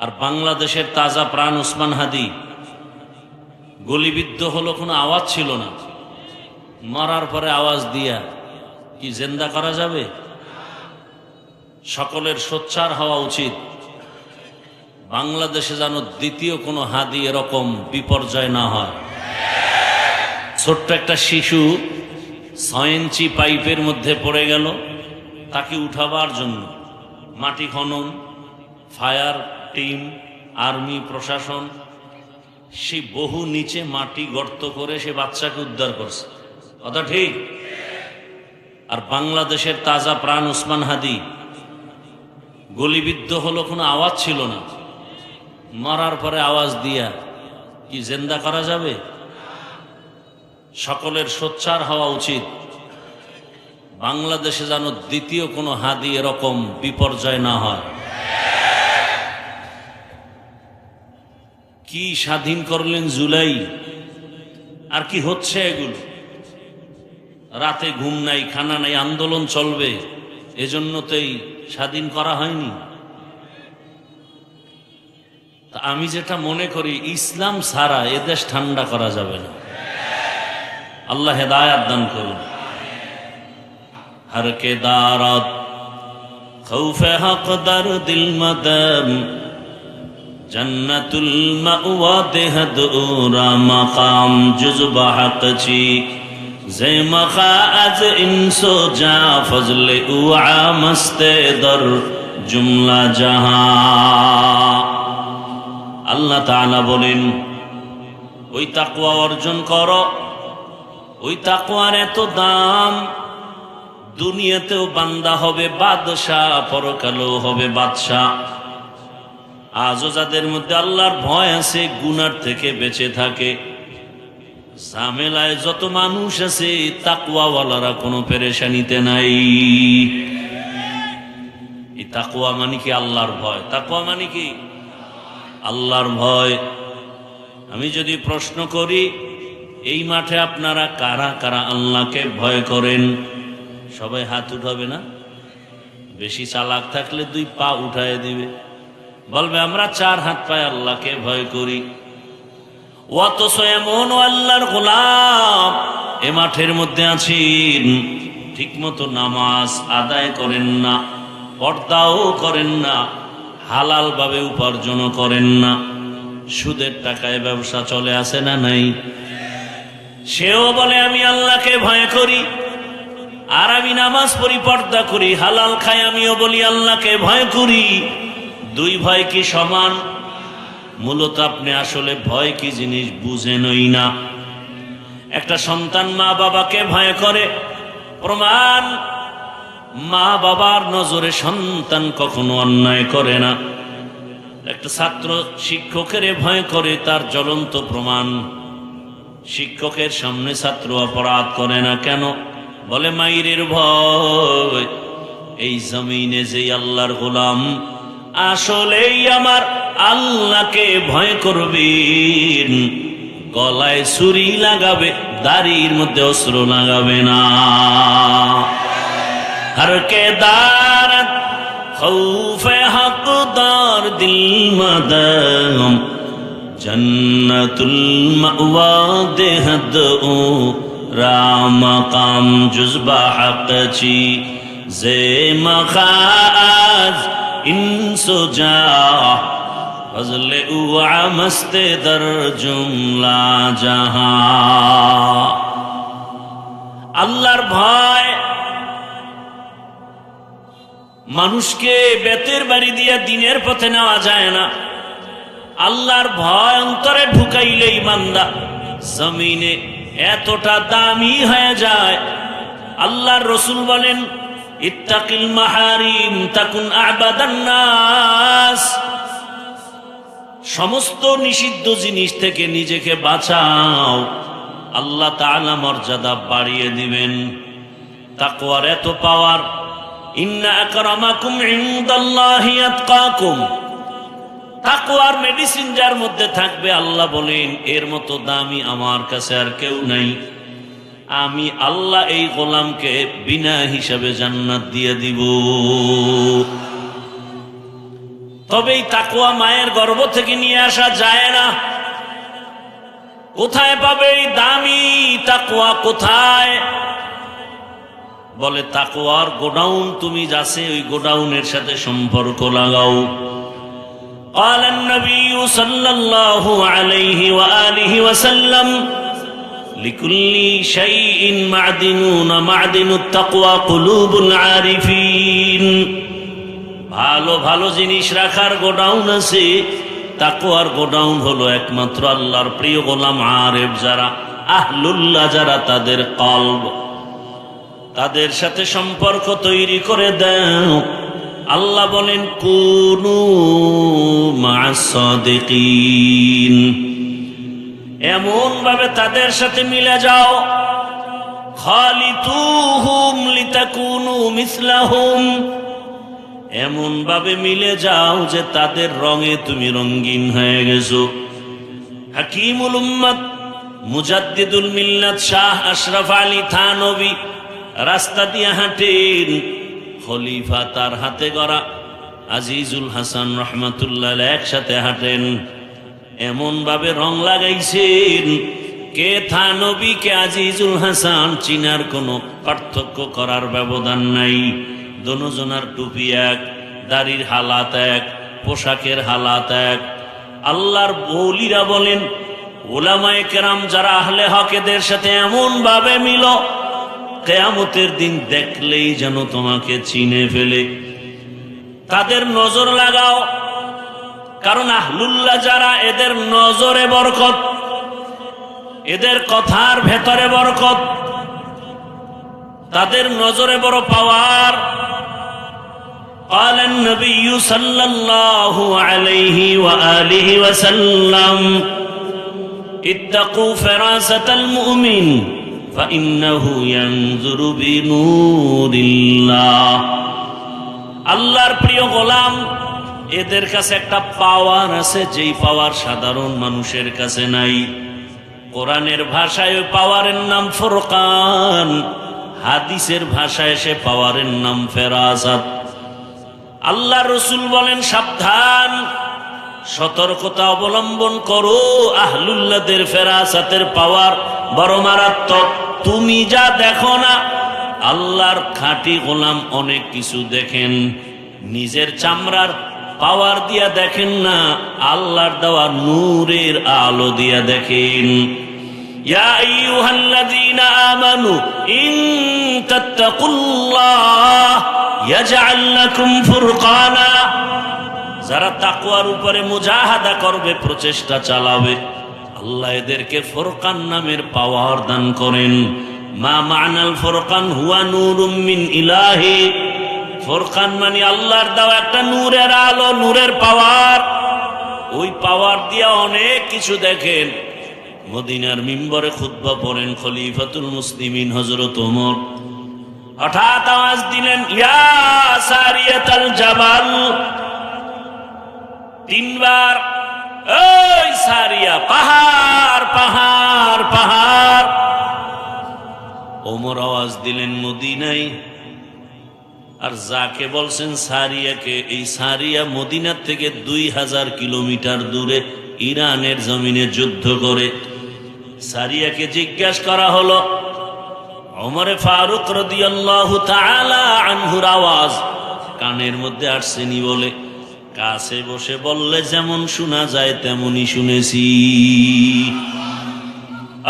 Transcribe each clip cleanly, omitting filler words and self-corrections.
আর বাংলাদেশের তাজা প্রাণ ওসমান হাদি গলিবিদ্ধ হলো, কোনো আওয়াজ ছিল না। মরার পরে আওয়াজ দিয়া কি জিন্দা করা যাবে? সকলের সোচ্চার হওয়া উচিত। বাংলাদেশে যেন দ্বিতীয় কোনো হাদি এরকম বিপর্যয় না হয়। ছোট্ট একটা শিশু 6 ইঞ্চি পাইপের মধ্যে পড়ে গেল, তাকে উঠাবার জন্য মাটি খনন, ফায়ার টিম, আর্মি, প্রশাসন সে বহু নিচে মাটি গর্ত করে সে বাচ্চাকে উদ্ধার করছে। কথা ঠিক? আর বাংলাদেশের তাজা প্রাণ ওসমান হাদি গলিবিদ্ধ হলো, কোনো আওয়াজ ছিল না। মরার পরে আওয়াজ দিয়া কি জিন্দা করা যাবে? সকলের সোচ্চার হওয়া উচিত। বাংলাদেশে যেন দ্বিতীয় কোনো হাদি এরকম বিপর্যয় না হয়। কি স্বাধীন করলেন জুলাই, আর কি হচ্ছে এগুলো? রাতে ঘুম নাই, খানা নাই, আন্দোলন চলবে, এজন্য তো এই স্বাধীন করা হয়নি। তা আমি যেটা মনে করি, ইসলাম ছাড়া এদেশ ঠান্ডা করা যাবে না। আল্লাহ হেদায়াত দান করুন। हर के दारत खौफ हक दर दिल मदम जन्नतुल मअवा देहद उरा मकाम जुज़ब हक ची जे मखा अज इंसो जा फजल उआ मस्ते दर जुमला जहां। अल्लाह ताआला बोलेन ওই তাকওয়া অর্জন করো। ওই তাকওয়ার এত দাম, দুনিয়াতেও বান্দা হবে বাদশাহ, পরকালেও হবে বাদশাহ। আজও যাদের মধ্যে আল্লাহর ভয় আছে, গুনার থেকে বেঁচে থাকে, ঝামেলায় যত মানুষ আছে, তাকওয়াওয়ালারা কোনো পেরেশানিতে নাই। এই তাকওয়া মানে কি? আল্লাহর ভয়। তাকওয়া মানে কি? আল্লাহর ভয়। আমি যদি প্রশ্ন করি, এই মাঠে আপনারা কারা কারা আল্লাহকে ভয় করেন? সবাই হাত উঠাবে না? বেশি চালাক থাকলে 2 পা উঠায় দিবে, বলবে আমরা 4 হাত পায়ে আল্লাহকে ভয় করি। অথচ এমন আল্লাহর গোলাম এ মাঠের মধ্যে আছেন, ঠিক মতো নামাজ আদায় করেন না, পর্দাও করেন না, হালাল ভাবে উপার্জনও করেন না, সুদের টাকায় ব্যবসা চলে আসে না নাই? সেও বলে আমি আল্লাহকে ভয় করি, আর আমি নামাজ পড়ি, পর্দা করি, হালাল খাই, আমিও বলি আল্লাহকে ভয় করি। 2 ভয় কি সমান? মূলত আপনি আসলে ভয় কি জিনিস বুঝেনই না। একটা সন্তান মা বাবাকে ভয় করে, প্রমাণ মা বাবার নজরে সন্তান কখনো অন্যায় করে না। একটা ছাত্র শিক্ষকের ভয় করে, তার জ্বলন্ত প্রমাণ শিক্ষকের সামনে ছাত্র অপরাধ করে না। কেন? বলে মাইরের ভয়। এই জমিনে যে আল্লাহর গোলাম আসলেই আমার আল্লাহকে ভয় করবেন, গলায় ছুরি লাগাবে, দাড়ির মধ্যে অস্ত্র লাগাবে না। हर के दारत खौफ हकदार दिल मदम जन्नतुल मअवा देहद राम काम जुज़बा हक ची जे मखाज इंसो जा फजले उआ मस्ते दर जुमला जहां। আল্লাহর ভয় মানুষকে বেতের বাড়ি দিয়া দিনের পথে নেওয়া যায় না। আল্লাহর ভয় অন্তরে ঢুকাইলেই বান্দা জমিনে এতটা দামি হয়ে যায়। আল্লাহর রাসূল বলেন ইত্তাকিল মাহারিম তাকুন আবাদান নাস। সমস্ত নিষিদ্ধ জিনিস থেকে নিজেকে বাঁচাও, আল্লাহ তাআলা মর্যাদা বাড়িয়ে দিবেন। তাকওয়ার এত পাওয়ার, ইন্না আকরামাকুম ইনদাল্লাহি আতকাকুম। তাকওয়ার মেডিসিন যার মধ্যে থাকবে, আল্লাহ বলেন এর মতো দামি আমার কাছে আর কেউ নাই। আমি আল্লাহ এই গোলামকে বিনা হিসাবে জান্নাত দিয়ে দিব। তবেই তাকওয়া মায়ের গর্ভ থেকে নিয়ে আসা যায় না। কোথায় পাবে এই দামি তাকওয়া? কোথায়? বলে তাকওয়ার গোডাউন তুমি যাচ্ছে, ওই গোডাউনের সাথে সম্পর্ক লাগাও। قال النبي صلى الله عليه وآله وسلم لكل شيء معدنون معدن التقوى قلوب العارفين। ভালো ভালো জিনিস রাখার গোডাউন আছে, তাকওয়ার গোডাউন হলো একমাত্র আল্লাহর প্রিয় গোলাম আরেফ যারা, আহলুল্লাহ যারা, তাদের কলব, তাদের সাথে সম্পর্ক তৈরি করে দাও। আল্লাহ বলেন কুনু মা'আস সাদিকিন, এমন ভাবে তাদের সাথে মিলে যাও। খালিতুহুম লিতাকুনু মিসলাহুম, এমন ভাবে মিলে যাও যে তাদের রঙে তুমি রঙিন হয়ে গেছো। হাকিমুল উম্মত মুজাদ্দিদুল মিল্লাত শাহ আশরাফ আলী থানভী রাস্তা দিয়ে হাঁটেন, খলিফা তার হাতে গড়া আজিজুল হাসান রহমাতুল্লাহ একসাথে হাঁটেন, এমন ভাবে রং লাগাইছেন কে থানভী কে আজিজুল হাসান চিনার কোনো পার্থক্য করার ব্যবধান নাই। দোনোজনার টুপি এক, দাড়ির হালাত এক, পোশাকের হালাত এক। আল্লাহর ওলিরা বলেন, উলামায়ে কেরাম যারা আহলে হক এদের সাথে এমন ভাবে মিলো কিয়ামতের দিন দেখলেই যেন তোমাকে চিনে ফেলে। তাদের নজর লাগাও, কারণ আহলুল্লাহ যারা এদের নজরে বরকত, এদের কথার ভেতরে বরকত, তাদের নজরে বড় পাওয়ার। قال النبي صلى الله عليه وآله وسلم اتقوا فراسة المؤمن فإنه ينظر بنور الله। আল্লাহর প্রিয় গোলাম, এদের কাছে একটা পাওয়ার আছে, যেই পাওয়ার সাধারণ মানুষের কাছে নাই। কোরআনের ভাষায় ওই পাওয়ারের নাম ফুরকান, হাদিসের ভাষায় সে পাওয়ারের নাম ফেরাসাত। আল্লাহ রসুল বলেন সাবধান, সতর্কতা অবলম্বন করো, আহলুল্লাহদের ফেরাসাতের পাওয়ার বড় মারাত্মক। তুমি যা দেখো না, আল্লাহর খাঁটি গোলাম অনেক কিছু দেখেন, নিজের চামড়ার পাওয়ার দিয়া দেখেন না, আল্লাহর দেওয়া নূরের আলো দিয়া দেখেন। ইয়া আইয়ুহাল্লাযীনা আমানু ইন তাত্তাকুল্লাহ ইয়াজআল লাকুম ফুরকানা, যারা তাকওয়ার উপরে মুজাহাদা করবে, প্রচেষ্টা চালাবে, আল্লাহ এদেরকে ফুরকান নামের পাওয়ার দান করেন। মা মা'নাল ফুরকান হুয়া নূরুম মিন ইলাহি, ফুরকান মানে আল্লাহর দেওয়া একটা নূরের আলো, নূরের পাওয়ার। ওই পাওয়ার দিয়া অনেক কিছু দেখেন। মদিনার মিম্বরে খুতবা পড়েন খলিফাতুল মুসলিমিন হযরত ওমর, হঠাৎ আওয়াজ দিলেন ইয়া সারিয়াতাল জাবাল, তিনবার ওই সারিয়া, পাহাড় পাহাড় পাহাড়। ওমর আওয়াজ দিলেন মদিনায়, আর যাকে বলছেন সারিয়াকে, এই সারিয়া মদিনার থেকে 2000 কিলোমিটার দূরে ইরানের জমিনে যুদ্ধ করে। সারিয়াকে জিজ্ঞাসা করা হলো, ওমরে ফারুক রাদিয়াল্লাহু তাআলা আনহুর আওয়াজ কানের মধ্যে আসছেনি বলে কাছে বসে বললে যেমন শোনা যায় তেমনই শুনেছি।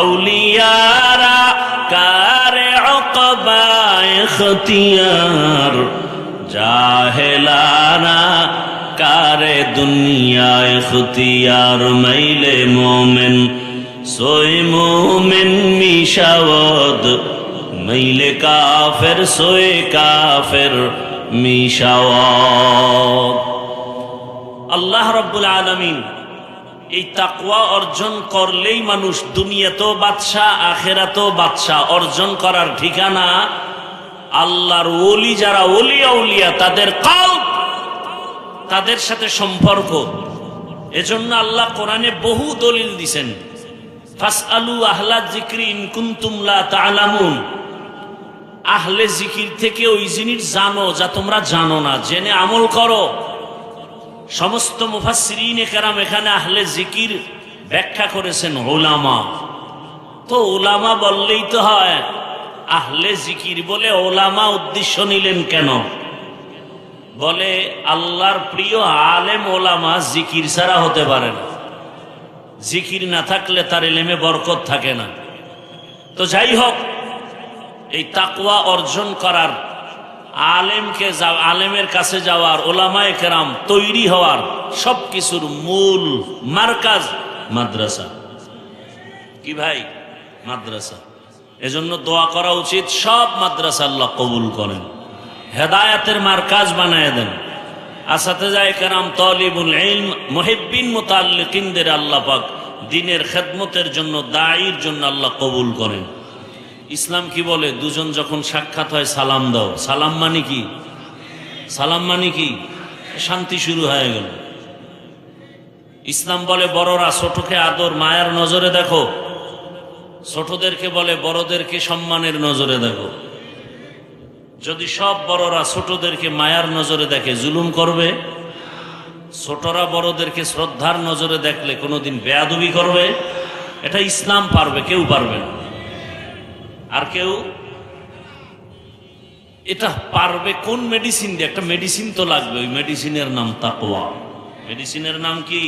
আউলিয়ারা কারে উকবা ইখতিয়ার, জাহেলানা কারে দুনিয়া ইখতিয়ার। মাইলে মোমেন সোয় মোমেন মিশাওয়াদ, মাইলে কাফের সোয়ে কাফের মিশাওয়াদ। আল্লাহ রাব্বুল আলামিন এই তাকওয়া অর্জন করলেই মানুষ দুনিয়াতেও বাদশাহ, আখিরাতেও বাদশাহ। অর্জন করার ঠিকানা আল্লাহর ওলি, যারা ওলিয়া উলিয়া, তাদের কলব, তাদের সাথে সম্পর্ক। এজন্য আল্লাহ কোরআনে বহু দলিল দিয়েছেন, ফাসআলু আহলা যিকরি ইন কুনতুম লা তা'লামুন। আহলে জিকির থেকে ওই জিনিস জানো যা তোমরা জানো না, জেনে আমল করো। সমস্ত মুফাসসিরিনে কেরাম এখানে আহলে জিকির ব্যাখ্যা করেছেন উলামা। তো উলামা বললেই তো হয়, আহলে জিকির বলে উলামা উদ্দেশ্য নিলেন কেন? বলে আল্লাহর প্রিয় আলেম ওলামা জিকির ছাড়া হতে পারে না, জিকির না থাকলে তার ইলমে বরকত থাকে না। তো যাই হোক, এই তাকওয়া অর্জন করার, আলেমের কাছে যাওয়ার, ওলামায়ে কেরাম তৈরি হওয়ার সবকিছুর মূল মারকাজ মাদ্রাসা। কি ভাই? মাদ্রাসা। এজন্য দোয়া করা উচিত সব মাদ্রাসা আল্লাহ কবুল করেন, হেদায়াতের মারকাজ বানায় দেন। আসাতেজায়ে কেরাম, তালিবুল ইলম, মুহিব্বিন, মুতাআল্লিকিনদের আল্লাহ পাক দ্বীনের খেদমতের জন্য, দায়ীর জন্য আল্লাহ কবুল করেন। ইসলাম কি বলে? দুজন যখন সাক্ষাৎ হয় সালাম দাও। সালাম মানে কি? সালাম মানে কি? শান্তি শুরু হয়ে গেল। ইসলাম বলে বড়রা ছোটকে আদর, মায়ার নজরে দেখো। ছোটদেরকে বলে বড়দেরকে সম্মানের নজরে দেখো। যদি সব বড়রা ছোটদেরকে মায়ার নজরে দেখে, জুলুম করবে? ছোটরা বড়দেরকে শ্রদ্ধার নজরে দেখলে কোনোদিন বেয়াদবি করবে? এটা ইসলাম পারবে, কেউ পারবে না। আর কেউ এটা পারবে কোন মেডিসিন দিয়ে? একটা মেডিসিন তো লাগবে, ওই মেডিসিনের নাম তাকওয়া। মেডিসিনের নাম কি?